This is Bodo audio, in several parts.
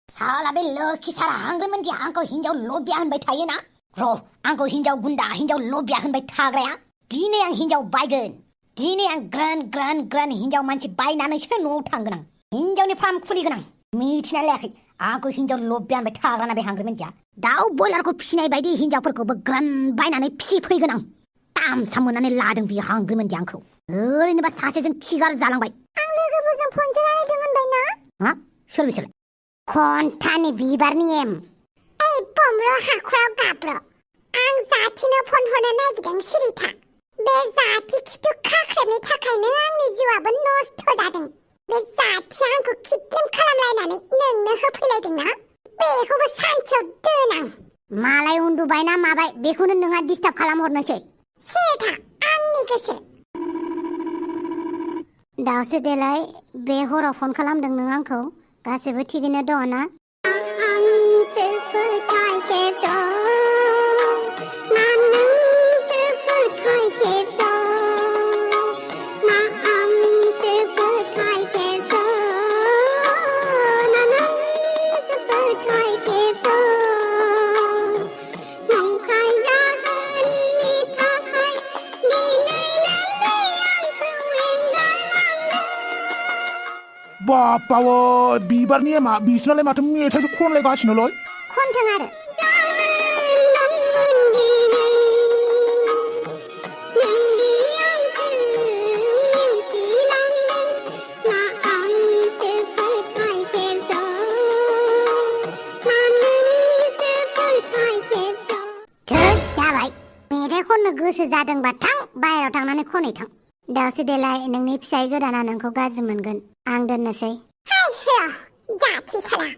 साला बे लोखि सारा हांग्रोमोनदिया आंखौ हिन्जाव लबिया होनबाय थायोना र' आंखौ हिन्जाव गुन्दा हिन्जाव लबिया होनबाय थाग्राया दिनै आं हिन्जाव बायगोन दिनै आं ग्रान हिन्जाव मानसि बायनानैसो न'आव थांगोन आं हिन्जावनि फार्म खुलिगोन आं मिथिना लायाखै आंखौ हिन्जाव लबिया होनबाय थाग्राना बे हांग्रोमोनदिया दाउ बयलारखौ फिसिनाय बायदि हिन्जावफोरखौबो ग्रान बायनानै फिसिफैगोन आं तामसा मोननानै लादों बियो हांग्रोमोनदिया आंखौ ओरैनोबा सासेजों खिगार जालांबाय आं लोगोफोरजों फनसो रायलायदों होनबायना हा सोर बिसोरलाय खन्थानि बिबारनि एम ओइ बम्र हाखराव गाब्र आं जाथिनो फन हरनो नागिरदों सिरिथा बे जाथि खिथु खाख्रेबनि थाखायनो आंनि जिउआबो नस्थ' जादों बे जाथिया आंखौ किडनेप खालामलायनानै नोंनो होफैलायदोंना बेखौबो सानसेयाव दोन आं मालाय उन्दुबायना माबाय बेखौनो नोंहा डिस्टार्ब खालामहरनोसै सेथा आंनि गोसो दावसो देलाय बे हराव फन खालामदों नों आंखौ गासैबो थिगैनो दङ ना बापावो बिबारनि एमा बिसोरनालाय माथो मेथाइसो खनलायगासिनोलै खनथों आरो जाबाय मेथाइ खननो गोसो जादोंबा थां बाहेरायाव थांनानै खनै थां दावसो देलाय नोंनि फिसाय गोदाना नोंखौ गाज्रि मोनगोन आं दोननोसै जाथि साला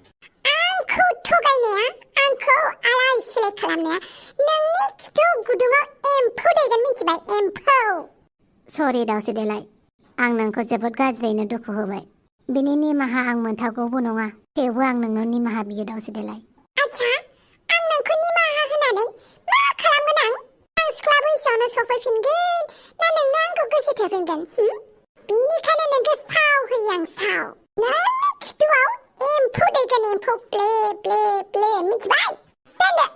आंखौ थगायनाया आंखौ आलाय सिलाय खालामनाया नोंनि खिथु गुदुङाव एम्फौ दैगोन मिथिबाय एम्फौ सरि दावसो देलाय आं नोंखौ जोबोद गाज्रियैनो दुखु होबाय बिनि निमाहा आं मोनथावगौबो नङा थेवबो आं नोंनाव निमाहा बियो दावसो देलाय आच्छा आं नोंखौ निमाहा होनानै मा खालामगोन आं सिख्ला बैसोआवनो सफैफिनगोन ना नोंनो आंखौ गोसो थोफिनगोन बिनिखायनो नोंखौ साव होयो आं साव नोंनि खिथुआव एम्फौ दैगोन एम्फौ प्ले प्ले प्ले मिथिबाय दोनदो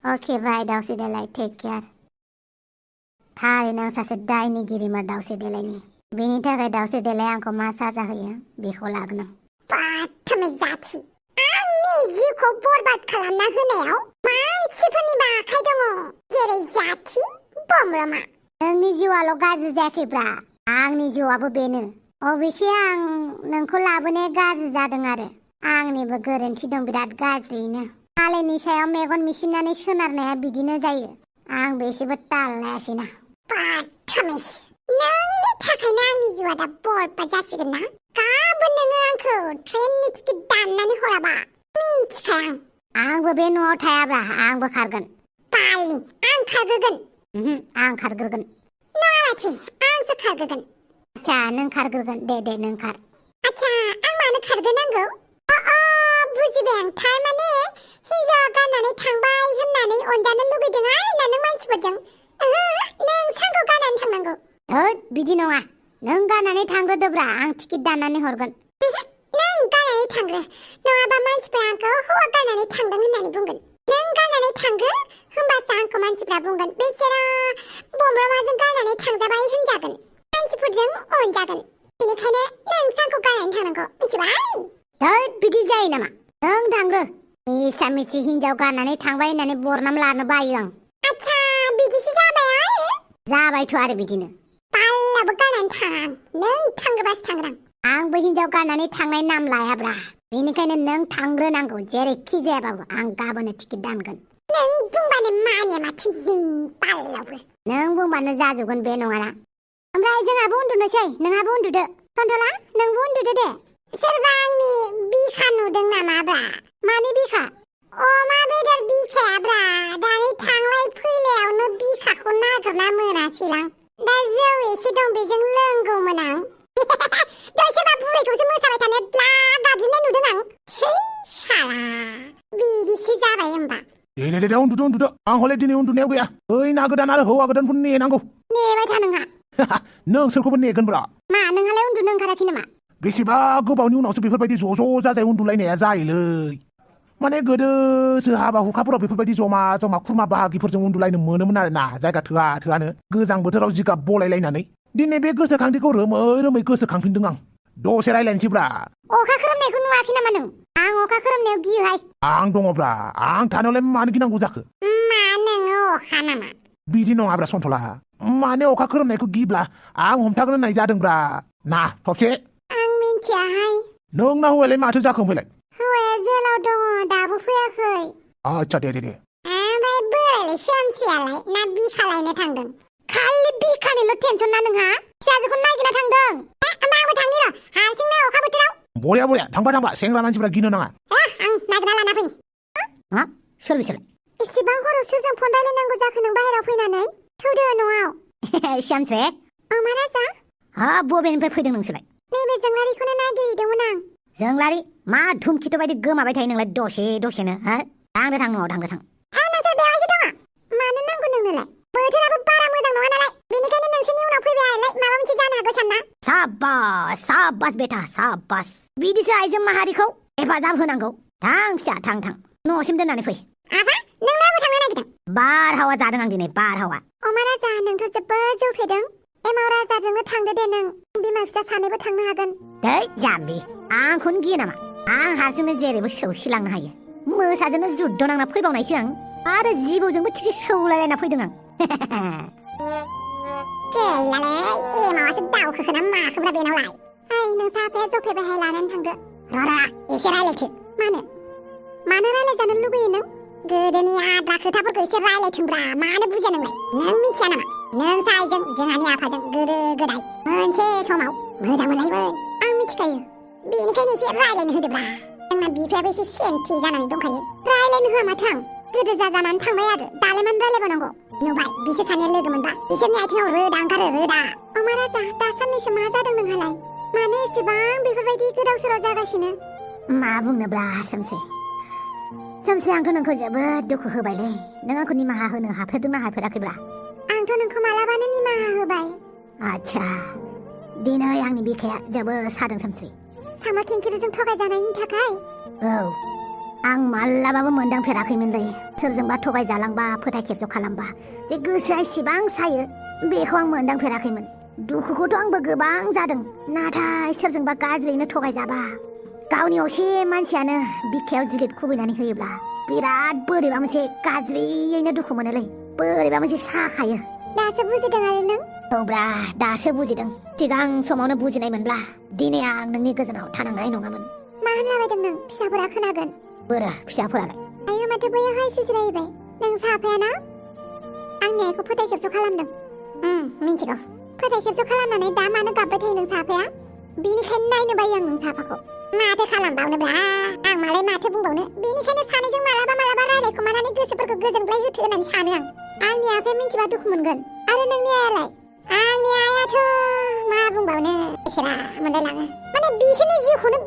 अके बाय दावसो देलाय टेक केयार थारैनो आं सासे दायनिगिरिमार दावसो देलायनि बेनि थाखाय दावसो देलाय आंखौ मा साजा होयो बेखौ लागोन आं बाथोमै जाथि आंनि जिउखौ बरबाद खालामना होनायाव मानसिफोरनिबो आखाइ दङ जेरै जाथि बम्रमा नोंनि जिउआल' गाज्रि जायाखैब्रा आंनि जिउआबो बेनो अबेसे आं नोंखौ लाबोनाया गाज्रि जादों आरो आंनिबो गोरोन्थि दं बिराद गाज्रियैनो मालायनि सायाव मेगन मिसिमनानै सोनारनाया बिदिनो जायो आंबो एसेबो ताल लायासैना बाथोमिस नोंनि थाखायनो आंनि जिउआ दा बरबाद जासिगोन ना गाबोन नोङो आंखौ ट्रेननि टिकेट दाननानै हराबा मिथिखाया आंबो बे न'आव थायाब्रा आंबो खारगोन बालनि आं खारग्रोगोन आं खारग्रोगोन नङा माथो आंसो खारग्रोगोन आच्छा नों खारग्रोगोन दे नों खार आच्छा आं मानो खारग्रोनांगौ बुजिबाय आं थारमाने हिन्जावा गाननानै थांबाय होननानै अनजानो लुगैदों आरोना नों मानसिफोरजों नों सानखौ गाननानै थांनांगौ होद बिदि नङा नों गाननानै थांग्रोदोब्रा आं टिकेट दाननानै हरगोन नों गाननानै थांग्रो नङाबा मानसिफ्रा आंखौ हौवा गाननानै थांदों होननानै बुंगोन नों गाननानै थांग्रो होमबासो आंखौ मानसिफ्रा बुंगोन बेसोरा बम्रमाजों गाननानै थांजाबाय होनजागोन मानसिफोरजों अनजागोन बेनिखायनो नों सानखौ गाननानै थांनांगौ मिथिबाय होद बिदि जायो नामा नों थांग्रो मिसा मिसि हिन्जाव गाननानै थांबाय होननानै बरनाम लानो बायो आं आच्छा बिदिसो जाबाय आरो जाबायथ' आरो बिदिनो पाल्लाबो गाननानै थाङा आं नों थांग्रोबासो थांगोन आंबो हिन्जाव गाननानै थांनाय नाम लायाब्रा बेनिखायनो नों थांग्रोनांगौ जेरैखि जायाबाबो आं गाबोनो टिकेट दानगोन नों बुंबानो मानिया माथो पाल्लाबो नों बुंबानो जाजोबगोन बे नङाना ओमफ्राय जोंहाबो उन्दुनोसै नोंहाबो उन्दुदो सन्थला नोंबो उन्दुदो दे सोरबा आंनि बिखा नुदों नामाब्रा मानि बिखा अमा बेदर बिखायाब्रा दानि थांलाय फैलायावनो बिखाखौ नागिरना मोनासैलां दा जौ एसे दं बेजों लोंगौमोन आं दय सोरबा बुरैखौसो मोसाबाय थानाया द्ला गाबज्रिनाय नुदों आं साला बिदिसो जाबाय होमबा दे उन्दुदो आं हले दिनै उन्दुनायाव गैया ओइ ना गोदान आरो हौवा गोदानखौ नेनांगौ नेबाय था नोंहा नों सोरखौबो नेगोनब्रा मा नोंहालाय उन्दुनो ओंखाराखै नामा बेसेबा गोबावनि उनावसो बेफोरबायदि ज' जाजाय उन्दुलायनाया जायोलै माने गोदोसो हाबा हुखाफोराव बेफोरबायदि जमा जमा खुरमा बाहागिफोरजों उन्दुलायनो मोनोमोन आरोना जायगा थोआनो गोजां बोथोराव जिगाब बलायलायनानै दिनै बे गोसोखांथिखौ रोमै रोमै गोसोखांफिनदों आं दसे रायलायनोसैब्रा अखा खोरोमनायखौ नुवाखै नामा नों आं अखा खोरोमनायाव गियोहाय आं दङब्रा आं थानायावलाय मानो गिनांगौ जाखो मा नोङो अखा नामा बिदि नङाब्रा सन्थला माने अखा खोरोमनायखौ गिब्ला आं हमथागोन होननाय जादोंब्रा ना थबसे आं मिन्थियाहाय नोंना हौवालाय माथो जाखो ओमफ्रायलाय हौवाया जेलाव दङ दाबो फैयाखै आच्छा दे ओमफ्राय बोरायलाय सोमसियालाय ना बिखालायनो थांदों खालि बिखानिल' टेनसन ना नोंहा फिसाजोखौ नागिरना थांदों होमबा आंबो थांनि र' हारसिंनो अखा बोथोराव बरिया थांबा सेंग्रा मानसिफ्रा गिनो नाङा आं नागिरना लाना फैनि हा सोर बिसोर इसेबां हराव सोरजों फन रायलायनांगौ जाखो नों बाहेरायाव फैनानै थौदो न'आव श्यामसे अमा राजा हा बबेनिफ्राय फैदों नोंसोरलाय नैबे जोंलारिखौनो नागिरहैदोंमोन आं जोंलारि मा धुमखिथ' बायदि गोमाबाय थायो नोंलाय दसेनो हा थांदो थां न'आव थांदो थां नोंसोर बेवहायसो दङ मानो नांगौ नोंनोलाय बोथोराबो बारा मोजां नङा नालाय बेनिखायनो नोंसोरनि उनाव फैबाय आरोलाय माबा मोनसे जानो हागौ सानना साबास बेटा साबास बिदिसो आइजो माहारिखौ हेफाजाब होनांगौ थां फिसा थां न'सिम दोननानै फै आफा नोंलाबो थांनो नागिरदों बारहावा जादों आं दिनै बारहावा अमा राजा नोंथ' जोबोद जौ फेदों एमाव राजाजोंनो थांदो दे नों बिमा फिसा सानैबो थांनो हागोन दै जाम्बि आंखौनो गियो नामा आं हारसिंनो जेरैबो सौसिलांनो हायो मोसाजोंनो जुद्ध नांना फैबावनायसो आं आरो जिबौजोंबो थिखि सौलायलायना फैदों आं गैलालै एमावासो दावखोखोना माखोब्रा बेनावलाय ओइ नोंसा आफाया जौ फेबायहाय लानानै थांदो र' एसे रायलायथो मानो रायलायजानो लुगैयो नों गोदोनि आद्रा खोथाफोरखौ एसे रायलायथोंब्रा मानो बुजिया नोंलाय नों मिथिया नामा नों साइजों जोंहानि आफाजों गोदो गोदाय मोनसे समाव मोजां मोनलायोमोन आं मिथिखायो बेनिखायनो एसे रायलायनो होदोब्रा जोंना बिफायाबो एसे सेन्थि जानानै दंखायो रायलायनो होआ माथो आं गोदो जानानै थांबाय आरो दालाय मानो रायलायबावनांगौ नुबाय बिसोर सानैया लोगो मोनबा बिसोरनि आथिङाव रोदा ओंखारो रोदा अमा राजा दासाननैसो मा जादों नोंहालाय मानो एसेबां बेफोरबायदि गोदाव सोराव जागासिनो मा बुंनोब्रा सोमसे आंथ' नोंखौ जोबोद दुखु होबायलै नों आंखौ निमाहा होनो हाफेरदोंना हाफेराखैब्रा आंथ' नोंखौ मालाबानो निमाहा होबाय आच्छा दिनै आंनि बिखाया जोबोद सादों सोमसि सामा खिंखिरिजों थगायजानायनि थाखाय औ आं मालाबाबो मोनदांफेराखैमोनलै सोरजोंबा थगायजालांबा फोथाय खेबस' खालामबा जे गोसोआ इसिबां सायो बेखौ आं मोनदांफेराखैमोन दुखुखौथ' आंबो गोबां जादों नाथाय सोरजोंबा गाज्रियैनो थगायजाबा गावनि असे मानसियानो बिखायाव जिलिद खुबैनानै होयोब्ला बिराद बोरैबा मोनसे गाज्रियैनो दुखु मोनोलै बोरैबा मोनसे साखायो दासो बुजिदों आरो नों औब्रा दासो बुजिदों सिगां समावनो बुजिनाय मोनब्ला दिनै आं नोंनि गोजानाव थानांनाय नङामोन मा होनलाबायदों नों फिसाफोरा खोनागोन बोरो फिसाफोरालाय आयो माथो बैयावहाय सिजिरायबाय नों साफायाना आंनि आइखौ फोथाय खेबस' खालामदों मिन्थिगौ फोथाय खेबस' खालामनानै दा मानो गाबबाय थायो नों साफाया बेनिखायनो नायनो बायो आं नों साफाखौ माथो खालामबावनोब्ला आं मालाय माथो बुंबावनो बेनिखायनो सानैजों मालाबा रायलायखुमानानै गोसोफोरखौ गोजोनग्लाय होथो होननानै सानो आं आंनि आफाया मिन्थिबा दुखु मोनगोन आरो नोंनि आइयालाय आंनि आइयाथ' मा बुंबावनो बेसेरा मोनलायलाङो माने बिसोरनि जिउखौनो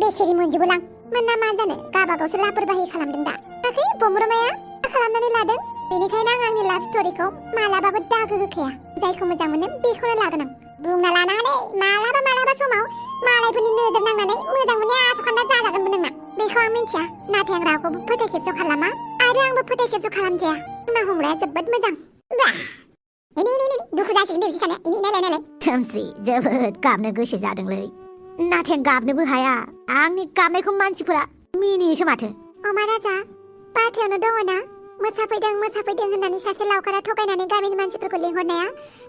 बेसेरि मोनजोबोलां मोनना मा जानो गाबागावसो लापरबाहि खालामदों दा आखै बमरमाया मा खालामनानै लादों बेनिखायनो आं आंनि लाभ स्ट'रिखौ मालाबाबो दागो होखाया जायखौ मोजां मोनो बेखौनो लागोन आं बुंना लानाङालै मालाबा समाव मालायफोरनि नोजोर नांनानै मोजां मोननाय आसखान्दा जाजागोनबो नोंना बेखौ आं मिन्थिया नाथाय आं रावखौबो फोथाय खेबस' खालामा आरो आंबो फोथाय खेबस' खालामजाया आंना हमग्राया जोबोद मोजां इनि दुखु जासिगोन दे बिसोर सानैया इनि नायलाय खोमसि जोबोद गाबनो गोसो जादोंलै नाथाय गाबनोबो हाया आंनि गाबनायखौ मानसिफोरा मिनियोसो माथो अमा राजा पार्टियावनो दङ ना मोसाफैदों होननानै सासे लावखारा थगायनानै गामिनि मानसिफोरखौ लिंहरनाया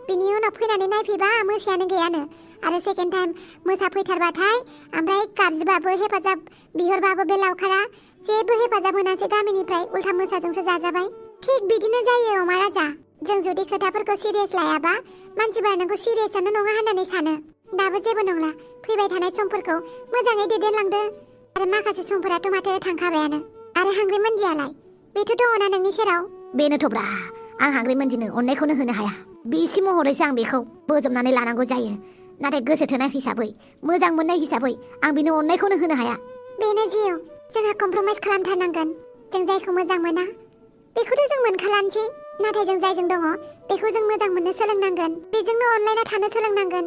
बिनि उनाव फैनानै नायफैबा मोसायानो गैयानो आरो सेकेन्ड टाइम मोसाफैथारबाथाय ओमफ्राय गाबज्रिबाबो हेफाजाब बिहरबाबो बे लावखारा जेबो हेफाजाब होनासै गामिनिफ्राय उल्था मोसाजोंसो जाजाबाय थिग बिदिनो जायो अमा राजा जों जुदि खोथाफोरखौ सिरियास लायाबा मानसिफोरा नोंखौ सिरियासआनो नङा होननानै सानो दाबो जेबो नंला फैबाय थानाय समफोरखौ मोजाङै दैदेनलांदो आरो माखासे समफोराथ' माथो थांखाबायानो आरो हांग्रि मोनदियालाय बेथ' दङना नोंनि सेराव बेनोथ'ब्रा आं हांग्रि मोनदिनो अननायखौनो होनो हाया बिसि महरैसो आं बेखौ बोजबनानै लानांगौ जायो नाथाय गोसो थोनाय हिसाबै मोजां मोननाय हिसाबै आं बिनो अननायखौनो होनो हाया बेनो जिउ जोंहा कमप्रमाइज खालामथारनांगोन जों जायखौ मोजां मोना बेखौथ' जों मोनखालानोसै नाथाय जों जायजों दङ बेखौ जों मोजां मोननो सोलोंनांगोन बेजोंनो अनलायना थानो सोलोंनांगोन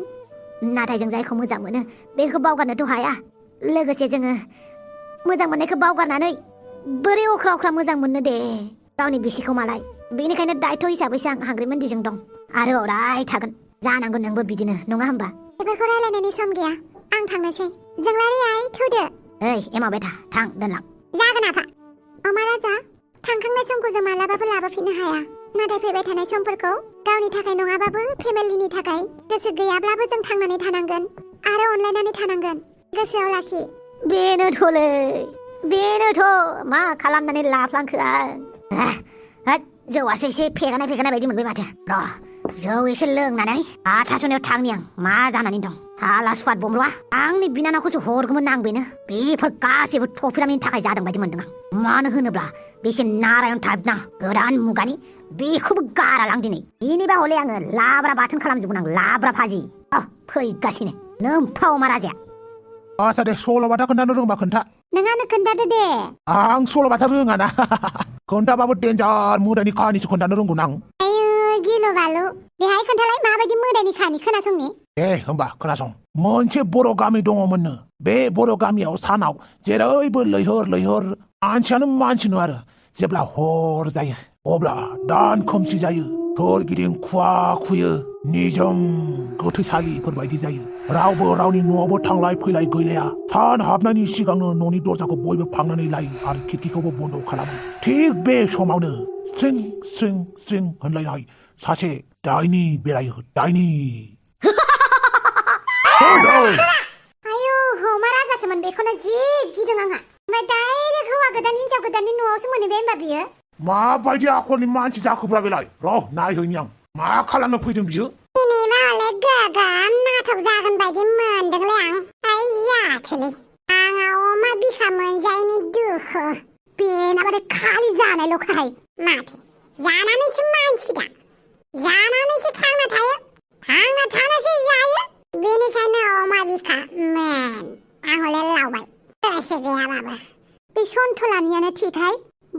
नाथाय जों जायखौ मोजां मोनो बेखौ बावगारनोथ' हाया लोगोसे जोङो मोजां मोननायखौ बावगारनानै बोरै अख्रा अख्रा मोजां मोननो दे गावनि बिसिखौ मालाय बेनिखायनो दायथ' हिसाबैसो आं हांग्रिमोनदिजों दं आरो अराय थागोन जानांगौ नोंबो बिदिनो नङा होमबा बेफोरखौ रायलायनायनि सम गैया आं थांनोसै जोंलारि आइ थौदो ओइ एमाव बेथा थां दोनलां जागोन आफा अमा राजा थांखांनाय समखौ जों मालाबाबो लाबोफिननो हाया नाथाय फैबाय थानाय समफोरखौ गावनि थाखाय नङाबाबो फेमिलिनि थाखाय गोसो गैयाब्लाबो जों थांनानै थानांगोन आरो अनलायनानै थानांगोन गोसोआव लाखि बेनोथ' मा खालामनानै लाफ्लांखो आं जौआसो एसे फेगानाय बायदि मोनबाय माथो र' जौ एसे लोंनानै हाथासुनियाव थांनि आं मा जानानै दं साला सुवाद बमरुआ आंनि बिनानावखौसो हरगौमोन आं बेनो बेफोर गासैबो थफिरामनि थाखाय जादों बायदि मोनदों आं मानो होनोब्ला बेसे नारायण टाइप ना गोदान मुगानि बेखौबो गारालां दिनै बेनिबा हले आङो लाब्रा बाथोन खालामजोबगोन आं लाब्रा भाजि फैगासिनो नोमफा अमा राजाया आसा दे सल'बाथा खोन्थानो रोंबा खोन्था नोंहानो खोन्थादो दे आं सल'बाथा रोङा ना खोन्थाबाबो डेन्जार मोदायनि काहानिसो खोन्थानो रोंगौ आं आयु गिलु बालु बेहाय खोन्थालाय माबायदि मोदायनि खाहानि खोनासंनि दे होमबा खोनासं मोनसे बर' गामि दङमोननो बे बर' गामियाव सानाव जेरैबो लैहोर मानसियानो मानसिनो आरो जेब्ला हर जायो अब्ला दान खोमसि जायो सोरगिदिं खुवा खुयो निजोम गोथैसालिफोरबायदि जायो रावबो रावनि न'आवबो थांलाय फैलाय गैलाया सान हाबनायनि सिगांनो न'नि दरजाखौ बयबो फांनानै लायो आरो खिरखिखौबो बन्द खालामो थिग बे समावनो स्रिं स्रिं स्रिं होनलायनाय सासे दायनि बेरायो दायनि आयु अमा राजासोमोन बेखौनो जि गिदों आंहा ओमफ्राय डाइरेक्ट हौवा गोदान हिनजाव गोदाननि न'आवसो मोनहैबाय होनबा बियो माबायदि आखलनि मानसि जाखोब्रा बेलाय र' नायहैनि आं मा खालामनो फैदों बियो दिनै मालाय गोगोम नाटक जागोन बायदि मोनदोंलै आं आइया थेलै आंहा अमा बिखा मोनजायैनि दुखु बेनाबाथाय खालि जानायल'खाय माथो जानानैसो मानसि दा जानानैसो थांना थायो थांना थानोसो जायो बेनिखायनो अमा बिखा मेन आं हले लावबाय गोसो गैयाबाबो बे सन्थलानियानो थिगहाय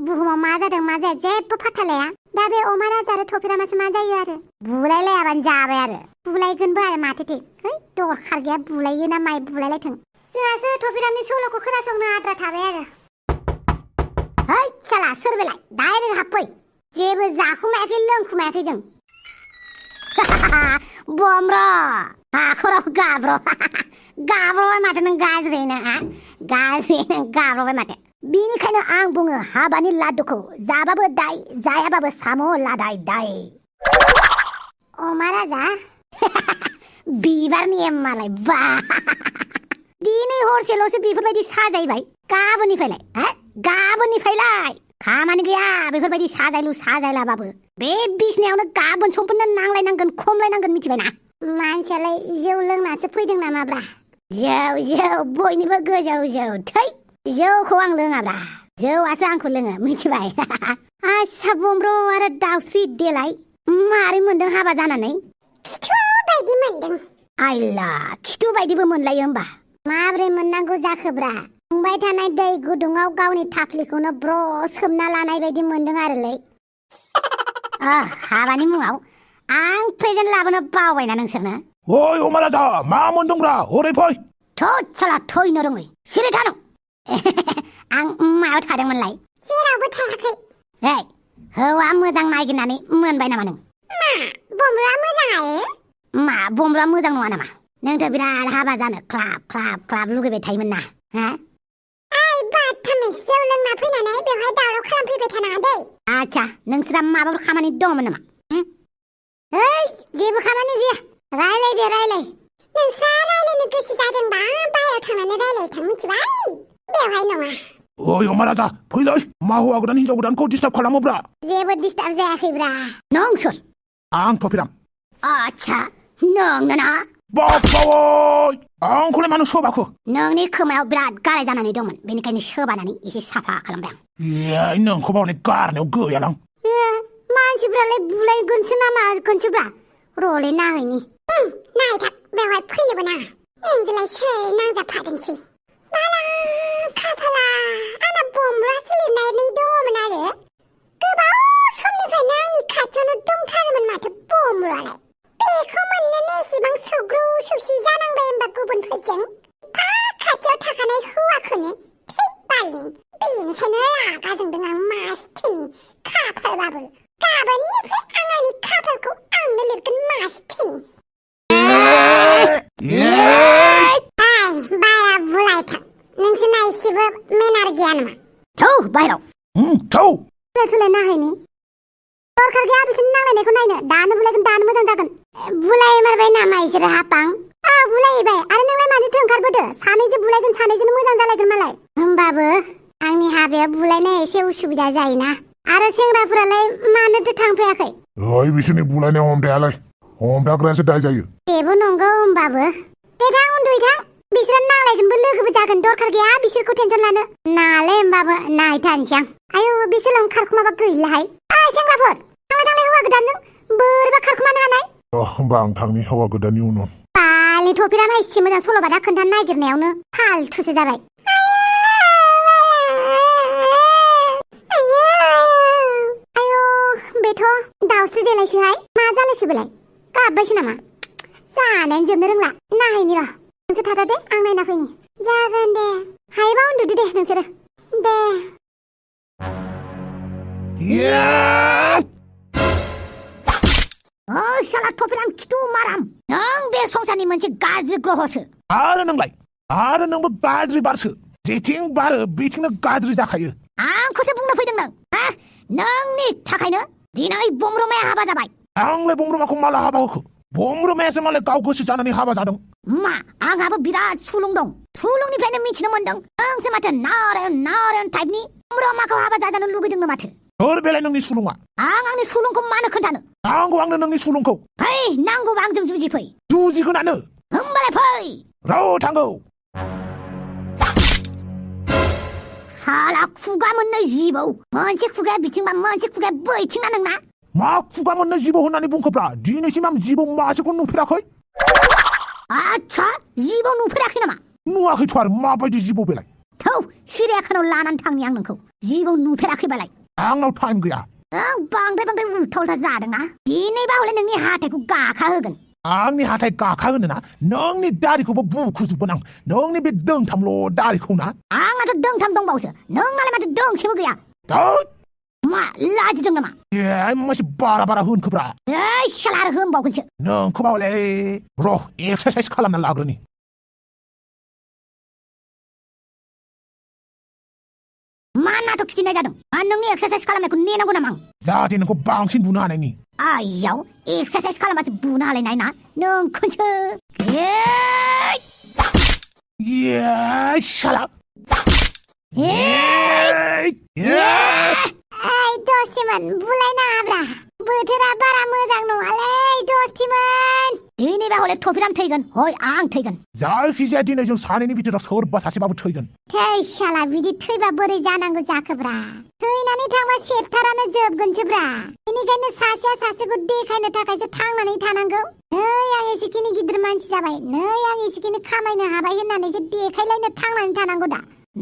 बुहुमाव मा जादों मा जाया जेबो फात्ता लाया दा बे अमा राजा आरो थफिरामासो मा जायो आरो बुलायलायाबानो जाबाय आरो बुलायगोनबो आरो माथो दे है दरखार गैया बुलायो ना माइ बुलायलायथों जोंहासो थफिरामनि सल'खौ खोनासंनो आद्रा थाबाय आरो है साला सोर बेलाय डाइरेक्ट हाबफै जेबो जाखुमायाखै लोंखुमायाखै जों बमर हाखराव गाब्रबाय माथो नों गाज्रिनो गाब्रबाय माथो बेनिखायनो आं बुङो हाबानि लादुखौ जाबाबो दाय जायाबाबो साम' लादाय दाय अमा राजा बिबारनि एम्मालाय बा दिनै हरसेल'सो बेफोरबायदि साजायबाय गाबोननिफ्रायलाय खामानि गैया बेफोरबायदि साजायलाबाबो बे बिसनायावनो गाबोन समफोरनो नांलायनांगोन खमलायनांगोन मिथिबायना मानसियालाय जौ लोंनासो फैदों नामाब्रा जौ बयनिबो गोजौ जौ थै जौखौ आं लोङाब्रा जौआसो आंखौ लोङो मिथिबाय आस्सा बमब्र आरो दाउस्रि देलाय मारै मोनदों हाबा जानानै खिथु बायदि मोनदों आइला खिथु बायदिबो मोनलायो होमबा माब्रै मोननांगौ जाखोब्रा फुंबाय थानाय दै गुदुङाव गावनि थाफ्लिखौनो ब्र सोमना लानाय बायदि मोनदों आरोलै हाबानि मुङाव आं प्रेजेन्ट लाबोनो बावबायना नोंसोरनो ओइ अमा राजा मा मोनदोंब्रा हरै फै साला थैनो रोङै सिरि थानो आं मायाव थादोंमोनलाय जेरावबो थायाखै हौवा मोजां नागिरनानै मोनबाय नामा नों बमरुआ मोजां आरो मा बमरुआ मोजां नङा नामा नोंथ' बिराद हाबा जानो ख्लाब लुगैबाय थायोमोन ना जौ लोंना फैनानै बेवहाय दावराव खालामफैबाय थानाङा दै आच्छा नोंस्रा माबाफोर खामानि दंमोन नामा जेबो खामानि गैया रायलाय नोंस्रा रायलायनो गोसो जादोंबा बाहेराव थांनानै रायलायथां मिथिबाय बेवहाय नङा ओइ अमा राजा फैलै मा हौवा गोदान हिनजाव गोदानखौ डिस्टार्ब खालामोब्रा जेबो डिस्टार्ब जायाखैब्रा नों सोर आं थफिराम आच्छा नोंनो ना बावै आंखौलाय मानो सोबाखो नोंनि खोमायाव बिराद गाराय जानानै दंमोन बेनिखायनो सोबानानै एसे साफा खालामबाय आं नोंखौ बावनाय गारनायाव गैयालां मानसिफ्रालाय बुलायगोनसो ना मागोनसोब्रा रले नाहैनि नायथाब बेवहाय फैनोबो नाङा नोंजोंलाय सोर नांजाबफादोंसै बाला खाफाला आंना बमरुआसो लिरनानै दङमोन आरो गोबाव समनिफ्रायनो आंनि खाथियावनो दंथारोमोन माथो बमरुआलाय बेखौ मोननोनो एसेबां सौग्रु सौसि जानांबाय होनबा गुबुनफोरजों खाथियाव थाखानाय हौवाखौनो थै बालिं बेनिखायनो रागा जोंदों आं मासथिनि खाफालबाबो गाबोननिफ्राय आं आंनि खाफालखौ आंनो लिरगोन मासथिनि बारा बुलायथां नोंसोरना एसेबो मेनार गैया नामा थौ बाहेराव थौ थुलाय नाहैनि दरखार गैया बिसोरनि नांलायनायखौ नायनो दानो बुलायगोन दानो मोजां जागोन बुलायमारबाय नामा इसोरो हापां बुलायबाय आरो नोंलाय मानोथो ओंखारबोदो सानैजों बुलायगोन सानैजोंनो मोजां जालायगोन मालाय होमबाबो आंनि हाबाया बुलायनाय एसे उसुबिदा जायोना आरो सेंग्राफोरालाय मानोथो थांफैयाखै ओइ बिसोरनि बुलायनाय हमथायालाय हमथाग्रायासो दाय जायो बेबो नंगौ होमबाबो दे थां उन्दुयै थां बिसोरो नांलायगोनबो लोगोबो जागोन दरखार गैया बिसोरखौ टेनसन लानो नालाय होमबाबो नायथानसै आं आयौ बिसोर खारखुमाबा गैलाहाय सेंग्राफोर थांलाय हौवा गोदानजों बोरैबा खारखुमानो हानाय होमबा आं थांनि हौवा गोदाननि उनाव बालि थफिराना एसे मोजां सल'बाथा खोन्थानो नागिरनायावनो फालथुसो जाबाय आयौ बेथ' दाउस्रि देलायसोहाय मा जालायखो बेलाय गाबबायसो नामा जानायानो जोबनो रोंला नायनि र' नोंसोर थाथ' दे आं नायना फैनि जागोन दे हायोबा उन्दुदो दे नोंसोरो दे साला थफिराम खिथु माराम नों बे संसारनि मोनसे गाज्रि ग्रहसो आरो नोंबो गाज्रि बारसो जेथिं बारो बेथिंनो गाज्रि जाखायो आंखौसो बुंनो फैदों नों नोंनि थाखायनो दिनै बमरुमाया हाबा जाबाय आंलाय बमरुमाखौ माला हाबा होखो बमरुमायासो मालाय गाव गोसो जानानै हाबा जादों मा आंहाबो बिराद सुलुं दं सुलुंनिफ्रायनो मिथिनो मोनदों नोंसो माथो नारायण टाइपनि बमरुमाखौ हाबा जाजानो लुगैदोंनो माथो सोर बेलाय नोंनि सुलुङा आंनि सुलुंखौ मानो खोन्थानो नांगौ आंनो नोंनि सुलुंखौ फै नांगौबा आंजों जुजिफै जुजिगोनानो होमबालाय फै राव थांगौ साला खुगा मोननै जिबौ मोनसे खुगाया बिथिंबा मोनसे खुगाया बैथिंना नोंना मा खुगा मोननै जिबौ होननानै बुंखोब्रा दिनैसिम आं जिबौ मासेखौ नुफेराखै आच्छा जिबौ नुफेराखै नामा नुवाखैथ' आरो माबायदि जिबौ बेलाय थौ सिरियाखानायाव लानानै थांनि आं नोंखौ जिबौ नुफेराखैबालाय आंनाव टाइम गैया आं बांद्राय उल्था उल्था जादोंना दिनैबा हले नोंनि हाथायखौ गाखा होगोन आंनि हाथाय गाखा होनोना नोंनि दारिखौबो बुखुजोबगोन आं नोंनि बे दोंथामल' दारिखौ ना आंनाथ' दोंथाम दंबावोसो नोंनालाय माथो दोंसेबो गैया मा लाजिदों नामा मासे बारा होनखोब्रा साला आरो होनबावगोनसो नोंखौ बावले र' एक्सारसाइस खालामना लाग्रोनि मा नाटक खिथिनाय जादों नोंनि एक्सारसाइस खालामनायखौ नेनांगौ नामा आं जाहाथे नोंखौ बांसिन बुनो हानायनि आइयाव एक्सारसाइस खालामबासो बुनो हालायनाय ना नोंखौसो साला दस्थिमोन बुलायनाङाब्रा बोथोरा बारा मोजां नङालै दस्थिमोन दिनैबा हले थफिराम थैगोन हय आं थैगोन जायखिजाया दिनै जों सानैनि बिथोराव सोरबा सासेबाबो थैगोन थै साला बिदि थैबा बोरै जानांगौ जाखोब्रा थैनानै थांबा सेबथारानो जोबगोनसोब्रा बेनिखायनो सासेया सासेखौ देखायनो थाखायसो थांनानै थानांगौ नै आं एसेखिनि गिदिर मानसि जाबाय नै आं एसेखिनि खामायनो हाबाय होननानैसो देखायलायनो थांनानै थानांगौ दा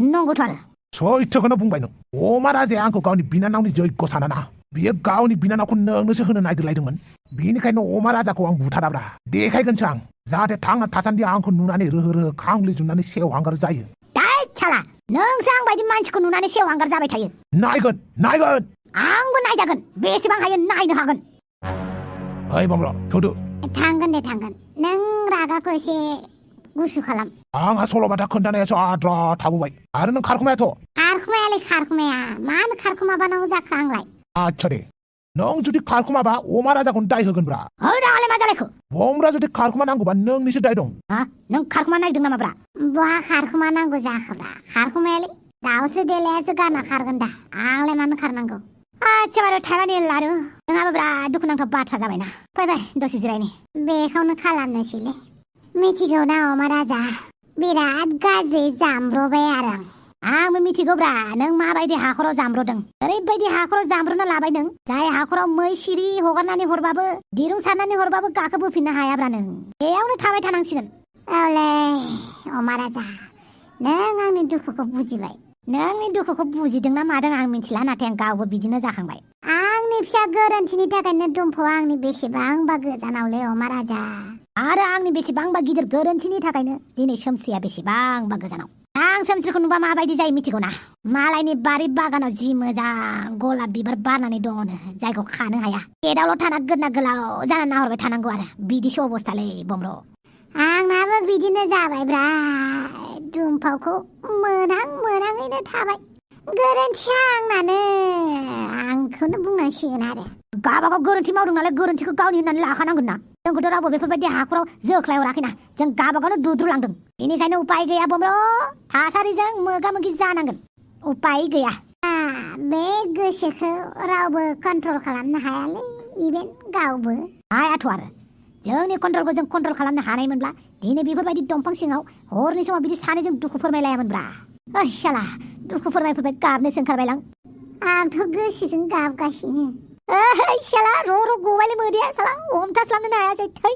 नंगौथ' आरो सैथोखौनो बुंबाय नों अमा राजाया आंखौ गावनि बिनानावनि जैग्य सानाना बियो गावनि बिनानावखौ नोंनोसो होनो नागिरलायदोंमोन बेनिखायनो अमा राजाखौ आं बुथाराब्रा देखायगोनसो आं जाहाथे थांना थासान्दि आंखौ नुनानै रोहो खांग्लिजुबनानै सेवहांगार जायो साला नोंसो आं बायदि मानसिखौ नुनानै सेवहांगार जाबाय थायो नायगोन आंबो नायजागोन बेसेबां हायो नायनो हागोन ओइ बमर थौदो थांगोन दे थांगोन नों रागाखौ एसे गुसु खालाम आंहा सल'बाथा खोन्थानायासो आद्रा थाबोबाय आरो नों खारखुमायाथ' खारखुमाया मानो खारखुमा बानांगौ जाखो आंलाय आच्छा दे नों जुदि खारखुमाबा अमा राजाखौनो दाय होगोनब्रा दालाय मा जालायखो बमरा जुदि खारखुमा नांगौबा नोंनिसो दाय दं नों खारखुमा नायदों नामाब्रा बहा खारखुमा नांगौ जाखोब्रा खारखुमायालै दाउसो देलायासो गाना खारगोन दा आंलाय मानो खारनांगौ आच्छा बारु थाइबानि लारु नोंहाबो बिराद दुखुनांथाव बाथ्रा जाबायना फै दसे जिरायनि बेखौनो खालामनोसैलै मिथिगौ ना अमा राजा बिराद गाज्रि जामब्रबाय आरो आंबो मिथिगौब्रा नों माबायदि हाखराव जामब्रदों ओरैबायदि हाखराव जामब्रना लाबाय नों जाय हाखराव मै सिरि हगारनानै हरबाबो दिरुं सारनानै हरबाबो गाखोबोफिननो हायाब्रा नों बेयावनो थाबाय थानांसिगोन औलै अमा राजा नों आंनि दुखुखौ बुजिबाय नोंनि दुखुखौ बुजिदोंना मादों आं मिथिला नाथाय आं गावबो बिदिनो जाखांबाय आंनि फिसा गोरोन्थिनि थाखायनो दुम्फ'आ आंनि बेसेबांबा गोजानावलै अमा राजा आरो आंनि बेसेबांबा गिदिर गोरोन्थिनि थाखायनो दिनै सोमस्रिया बेसेबांबा गोजानाव आं सोमस्रिखौ नुबा माबायदि जायो मिथिगौ ना मालायनि बारि बागानाव जि मोजां गलाब बिबार बारनानै दङनो जायखौ खानो हाया गेटआवल' थाना गोदना गोलाव जाना नाहरबाय थानांगौ आरो बिदिसो अबस्थालै बमर' आंनाबो बिदिनो जाबायब्रा दुमफावखौ मोनाङैनो थाबाय गोरोन्थिया आंखौनो बुंनांसिगोन आरो गावबागाव गोरोन्थि मावदों नालाय गोरोन्थिखौ गावनि होननानै लाखानांगोन ना जोंखौथ' रावबो बेफोरबायदि हाखराव जोख्लायहराखैना जों गावबागावनो दुद्रुलांदों बेनिखायनो उपाय गैया बमर' थासारिजों मोगा मोगि जानांगोन उपाय गैया बे गोसोखौ रावबो कन्ट्रल खालामनो हायालै इभेन गावबो हायाथ' आरो जोंनि कन्ट्रलखौ जों कन्ट्रल खालामनो हानायमोनब्ला दिनै बेफोरबायदि दंफां सिङाव हरनि समाव बिदि सानैजों दुखु फोरमायलायामोनब्रा ओइ शाला दुखु फोरमायफोरबाय गाबनोसो ओंखारबायलां आंथ' गोसोजों गाबगासिनो ओइ शाला र' गबायलै मोदैया शाला हमथास्लाबनो हायासै थै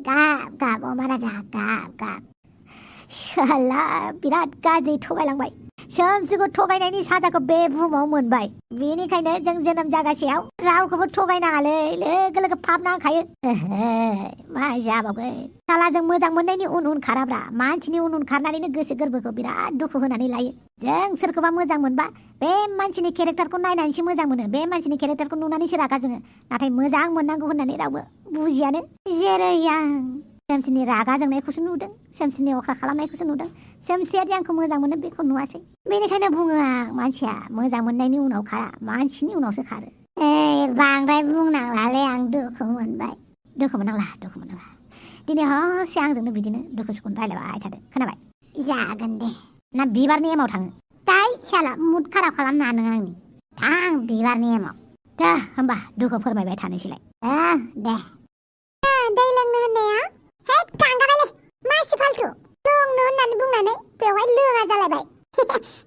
गाब अमा राजा गाब शाला बिराद गाज्रि थगायलांबाय सोमस्रिखौ थगायनायनि साजाखौ बे बुहुमाव मोनबाय बेनिखायनो जों जोनोम जागासेयाव रावखौबो थगायनाङालै लोगो लोगो पाप नांखायो मा जाबावगोन साला जों मोजां मोननायनि उन खाराब्रा मानसिनि उन खारनानैनो गोसो गोरबोखौ बिराद दुखु होनानै लायो जों सोरखौबा मोजां मोनबा बे मानसिनि केरेक्टारखौ नायनानैसो मोजां मोनो बे मानसिनि केरेक्टारखौ नुनानैसो रागा जोङो नाथाय मोजां मोननांगौ होननानै रावबो बुजियानो जेरै आं सोमस्रिनि रागा जोंनायखौसो नुदों सोमस्रिनि अख्रा खालामनायखौसो नुदों सोमस्रियादि आंखौ मोजां मोनो बेखौ नुवासै बेनिखायनो बुङो आं मानसिया मोजां मोननायनि उनाव खारा मानसिनि उनावसो खारो बांद्राय बुंनांलालै आं दुखु मोनबाय दुखु मोननांला दिनै हरसे आंजोंनो बिदिनो दुखु सुखुन रायलायबाय थादो खोनाबाय जागोन दे ना बिबारनि एमाव थाङो दाय साला मुड खाराब खालामनो हानो आंनि थां बिबारनि एमाव दे होमबा दुखु फोरमायबाय थानोसैलाय दे दै लोंनो होननाया हेद गांगाबायलै मासि फालथु लोंनो होननानै बुंनानै बेवहाय लोङा जालायबाय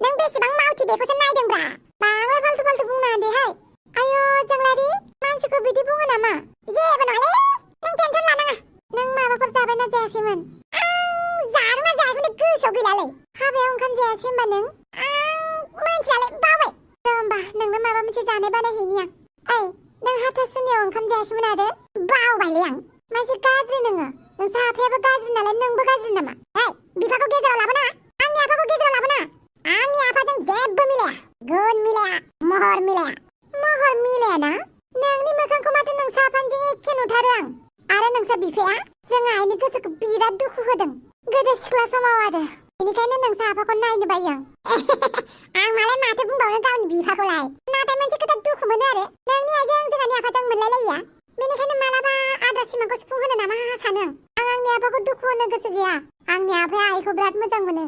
नों बेसेबां मावथि बेखौसो नायदोंब्रा बांद्राय फालतु बुंनाङा देहाय आयौ जोंलारि मानसिखौ बिदि बुङो नामा जेबो नङालै नों टेनसन लानाङा नों माबाफोर जाबायना जायाखैमोन आं जादोंना जायाखैमोन गोसोआव गैलालै हाबायाव ओंखाम जायासै होनबा नों आं मिन्थियालै बावबाय होमबा नोंनो माबा मोनसे जानाय बानायहैनि आं नों हाथासुनियाव ओंखाम जायाखैमोन आरो बावबायलै आं मानसि गाज्रि नोङो नोंसा आफायाबो गाज्रि नालाय नोंबो गाज्रि नामा बिफाखौ गेजेराव लाबोना आंनि आफाखौ गेजेराव लाबोना आंनि आफाजों जेबो मिलाया गुन मिलाया महर मिलाया ना नोंनि मोखांखौ माथो नोंसा आफाजों एखे नुथारो आं आरो नोंसा बिफाया जोंहा आइनि गोसोखौ बिराद दुखु होदों गोदो सिख्ला समाव आरो बेनिखायनो नोंसा आफाखौ नायनो बायो आं मालाय माथो बुंबावनो गावनि बिफाखौलाय नाथाय मोनसे खोथा दुखु मोनो आरो नोंनि आइजों जोंहानि आफाजों मोनलायलायिया बेनिखायनो मालाबा आद्रा सिमांखौ सुफुंहोनो नामा सानो आं आंनि आफाखौ दुखु होनो गोसो गैया आंनि आफाया आइखौ बिराद मोजां मोनो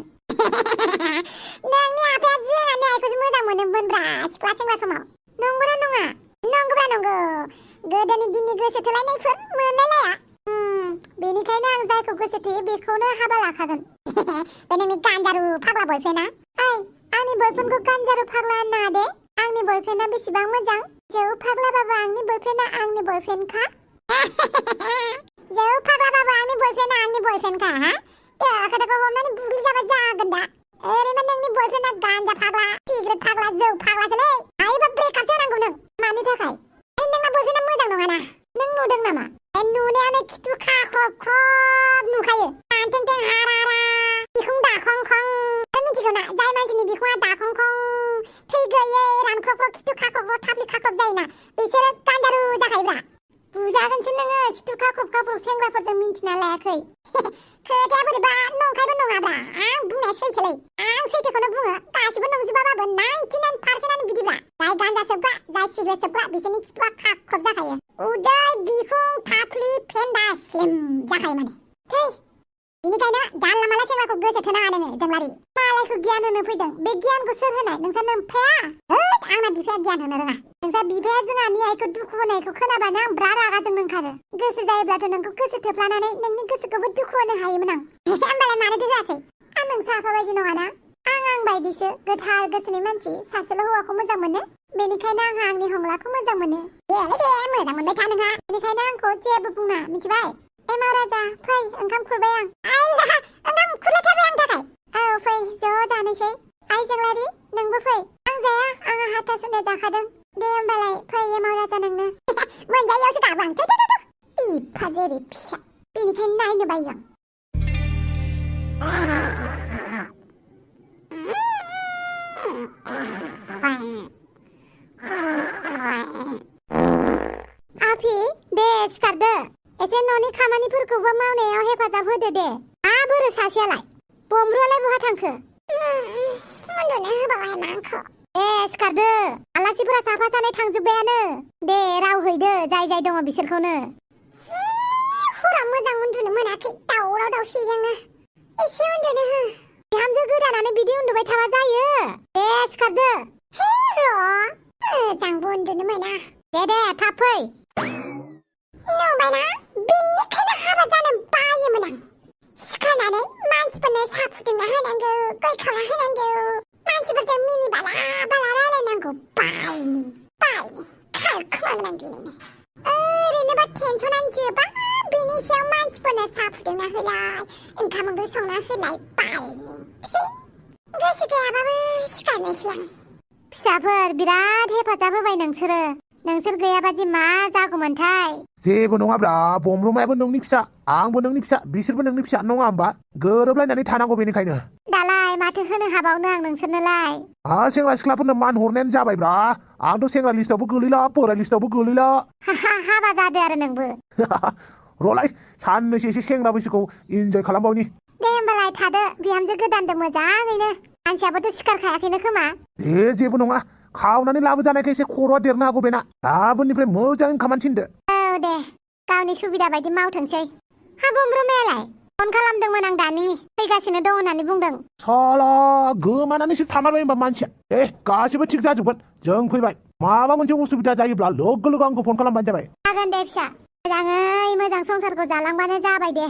नोंनि आफाया जोंहानि आइखौसो मोजां मोनोमोनब्रा सिख्ला सेंग्रा समाव नंगौना नङा नंगौब्रा नंगौ गोदोनि दिननि गोसो थोलायनायफोर मोनलायलाया बेनिखायनो आं जायखौ गोसो थोयो बेखौनो हाबा लाखागोन बे नोंनि गान्जारु फाग्ला बयफ्रेन्डआ आंनि बयफ्रेन्डखौ गान्जारु फाग्ला होननाङा दे आंनि बयफ्रेन्डआ बेसेबां मोजां जौ फाग्लाबाबो आंनि बयफ्रेन्डआ आंनि बयफ्रेन्डखा जौ फाग्लाबाबो आंनि बयफ्रेन्डआ आंनि बयफ्रेन्डखा खोथाखौ हमनानै बुग्लि जाबा जागोन दा ओरैनो नोंनि बयफ्रेन्डआ गान्जा फाग्ला सिगारेट फाग्ला जौ फाग्लासोलै हायोबा ब्रेकआपसो होनांगौ नों मानि थाखाय नोंना बयफ्रेन्डआ मोजां नङाना नों नुदों नामा नुनायानो खिथु खाख्रब नुखायो आंथें थें हारा बिखुं दाखंखं मिथिगौ ना जाय मानसिनि बिखुङा दाखंखं थै गैयै रानख्रब खिथु खाख्रब थाफ्लि खाख्रब जायोना बिसोरो गान्जारु जाखायोब्रा बुजागोनसो नोङो खिथु खाख्रब सेंग्राफोरजों मिन्थिना लायाखै खोथाया बोरैबा नंखायबो नङाब्रा आं बुंनाया सैथोलै आं सैथोखौनो बुङो गासिबो नंजोबाबाबो 99% बिदिब्रा जाय गान्जा सोबग्रा जाय सिगारेट सोबग्रा बिसोरनि खिथुआ खाख्रब जाखायो उदै बिखुं थाफ्लि फेन्दा स्लिम जाखायो माने थै बेनिखायनो जानला माला सेंग्राखौ गोसो थोनाङा नोङो जोंलारि मालायखौ गियान होनो फैदों बे गियानखौ सोर होनाय नोंसा नोमफाया आंना बिफाया गियान होनो रोङा नोंसा बिफाया जोंहानि आइखौ दुखु होनायखौ खोनाबानो आं ब्रा रागा जोंनो ओंखारो गोसो जायोब्लाथ' नोंखौ गोसो थोफ्लानानै नोंनि गोसोखौबो दुखु होनो हायोमोन आं होमबालाय मानोथो होआसै आं नोंसा आफा बायदि नङाना आं बायदिसो गोथार गोसोनि मानसि सासेल' हौवाखौ मोजां मोनो बेनिखायनो आंहा आंनि हंलाखौ मोजां मोनो दे मोजां मोनबाय था नोंहा बेनिखायनो आंखौ जेबो बुङा मिथिबाय एमाव राजा फै ओंखाम खुरबाय आं आइला ओंखाम खुरलायथारबाय आं थाखाय औ फै ज' जानोसै आइ जोंलारि नोंबो फै आं जाया आंहा हाथासुनियाव जाखादों दे होमबालाय फै एमाव राजा नोंनो मोनजायैयावसो गाबो आं बिफा जेरै फिसा बेनिखायनो नायनो बायो आं आफि दे सिखारदो एसे न'नि खामानिफोरखौबो मावनायाव हेफाजाब होदो दे बोरो सासेयालाय बमरुआलाय बहा थांखो उन्दुनो होबावहाय मा आंखौ दे सिखारदो आलासिफोरा साफा सानै थांजोब्बायानो दे राव हैदो जाय जाय दङ बिसोरखौनो हराव मोजां उन्दुनो मोनाखै दावराव दावसिजोंनो एसे उन्दुनो हो बिहामजो गोदानानो बिदि उन्दुबाय थाबा जायो दे सिखारदो हे र' मोजांबो उन्दुनो मोना दे थाब फै नुबायना बेनिखायनो हाबा जानो बायोमोन आं सिखारनानै मानसिफोरनो साहा फुदुंना होनांगौ गय खावना होनांगौ मानसिफोरजों मिनि बाला बाला रायलायनांगौ बायनि खारखोमागोन आं दिनैनो ओरैनोबा टेनसनानो जोबा बेनि सायाव मानसिफोरनो साहा फुदुंना होलाय ओंखाम ओंख्रि संना होलाय बायनि गोसो गैयाबाबो सिखारनोसै आं फिसाफोर बिराद हेफाजाब होबाय नोंसोर गैयाबादि मा जागौमोनथाय जेबो नङाब्रा बमरुमायाबो नोंनि फिसा आंबो नोंनि फिसा बिसोरबो नोंनि फिसा नङा होमबा गोरोबलायनानै थानांगौ बेनिखायनो दालाय माथो होनो हाबावनो आं नोंसोरनोलाय सेंग्रा सिख्लाफोरनो मान हरनायानो जाबायब्रा आंथ' सेंग्रा लिस्टावबो गोलैला बोराय लिस्टावबो गोलैला हाबा जादो आरो नोंबो रलाय साननैसो एसे सेंग्रा बैसोखौ इन्जय खालामबावनि दे होमबालाय थादो बिहामजो गोदानदो मोजाङैनो मानसियाबोथ' सिखारखायाखैनो खोमा जेबो नङा खावनानै लाबोजानायखाय एसे खर'आ देरनो हागौ बेना गाबोननिफ्राय मोजाङै खामानि थिनदो औ दे गावनि सुबिदा बायदि मावथोंसै बमरुमायालाय फन खालामदोंमोन आं दानि फैगासिनो दं होननानै बुंदों साला गोमानानैसो थामारबाय होनबा मानसिया गासिबो थिग जाजोबगोन जों फैबाय माबा मोनसे उसुबिदा जायोब्ला लोगो लोगो आंखौ फन खालामबानो जाबाय जागोन दे फिसा मोजाङै मोजां संसारखौ जालांबानो जाबाय दे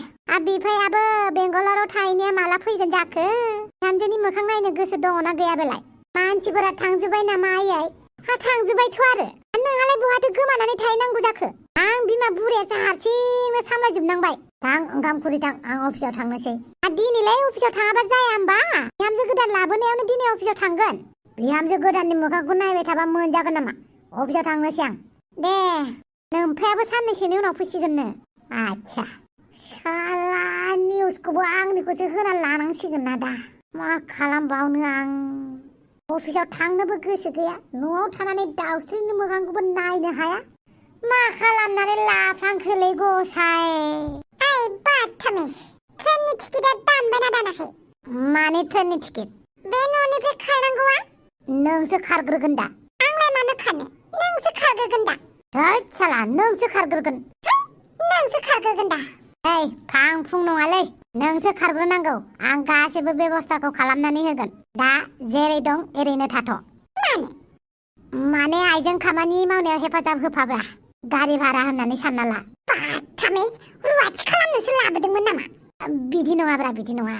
बिफायाबो बेंगालराव थाहैनाया माला फैगोन जाखो बिहामजोनि मोखां नायनो गोसो दङना गैया बेलाय मानसिफोरा थांजोब्बाय नामा आयै थांजोब्बायथ' आरो नोंहालाय बहाथो गोमानानै थाहैनांगौ जाखो आं बिमा बुरैयासो हारसिंनो सामलायजोबनांबाय थां ओंखाम खुरै थां आं अफिसाव थांनोसै दिनैलाय अफिसाव थाङाबा जाया होमबा बिहामजो गोदान लाबोनायावनो दिनै अफिसाव थांगोन बिहामजो गोदाननि मोखांखौ नायबाय थाबा मोनजागोन नामा अफिसाव थांनोसै आं दे नोमफायाबो साननैसोनि उनाव फैसिगोननो आच्छा साला निउसखौबो आंनिखौसो होना लानांसिगोन ना दा मा खालामबावनो आं अफिसाव थांनोबो गोसो गैया न'आव थानानै दाउस्रिनि मोखांखौबो नायनो हाया मा खालामनानै लाफ्लांखोलै गसाय बाथामिस ट्रेननि टिकेटआ दानबायना दानाखै माने ट्रेननि टिकेट बे न'निफ्राय खारनांगौआ नोंसो खारग्रोगोन दा आंलाय मानो खारनो नोंसो खारग्रोगोन दा थोद साला नोंसो खारग्रोगोन नोंसो खारग्रोगोन दा फां फुं नङालै नोंसो खारग्रोनांगौ आं गासैबो बेबस्थाखौ खालामनानै होगोन दा जेरै दं एरैनो थाथ' माने आइजों खामानि मावनायाव हेफाजाब होफाब्रा गारि भारा होननानै सानना ला बाथामिस रुवाथि खालामनोसो लाबोदोंमोन नामा बिदि नङाब्रा बिदि नङा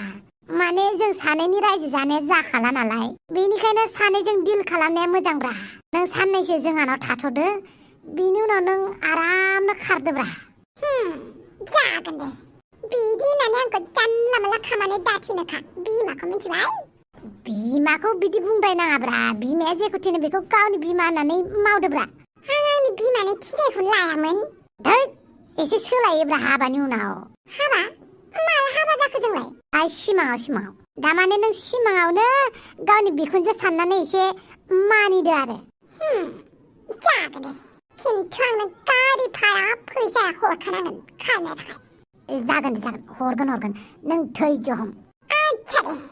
माने जों सानैनि रायजो जानाया जाखाला नालाय बेनिखायनो सानैजों डिल खालामनाया मोजांब्रा नों साननैसो जोंहानाव थाथ'दो बिनि उनाव नों आरामनो खारदोब्रा जागोन दे बिदि होननानै आंखौ जानला माला खामानि दाथिनोखा बिमाखौ मिथिबाय बिमाखौ बिदि बुंबाय नाङाब्रा बिमाया जेखौ थिनो बेखौ गावनि बिमा होननानै मावदोब्रा आं आंनि बिमानि थिनायखौनो लायामोन एसे सोलायोब्रा हाबानि उनाव हाबा माला हाबा जाखो जोंलाय सिमाङाव दामाने नों सिमाङावनो गावनि बिखुनजो साननानै एसे मानिदो आरो जागोन दे खिन्थु आंनो गारि भारा फैसा हरखानांगोन खारनो थाखाय जागोन हरगोन नों धैर्य हम आच्छा दे